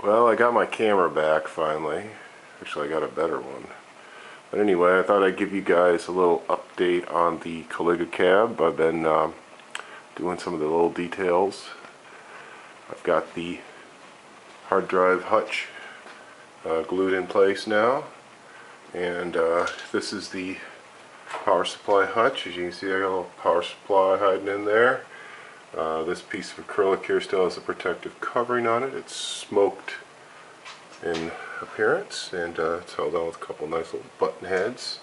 Well, I got my camera back finally. Actually, I got a better one. But anyway, I thought I'd give you guys a little update on the Caliga Cab. I've been doing some of the little details. I've got the hard drive hutch glued in place now. And this is the power supply hutch. As you can see, I got a little power supply hiding in there. This piece of acrylic here still has a protective covering on it. It's smoked in appearance, and it's held on with a couple nice little button heads.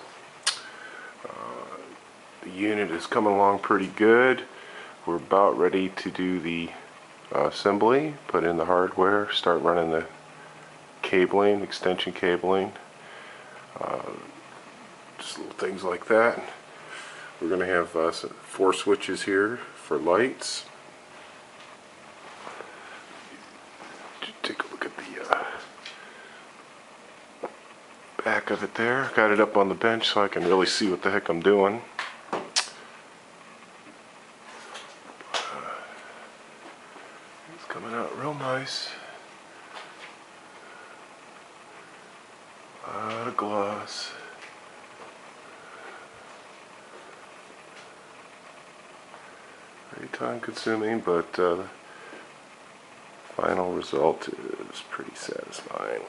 The unit is coming along pretty good. We're about ready to do the assembly, put in the hardware, start running the cabling, extension cabling, just little things like that. We're going to have 4 switches here for lights. Take a look at the back of it there. Got it up on the bench so I can really see what the heck I'm doing. It's coming out real nice. A lot of gloss. Very time consuming, but the final result is pretty satisfying.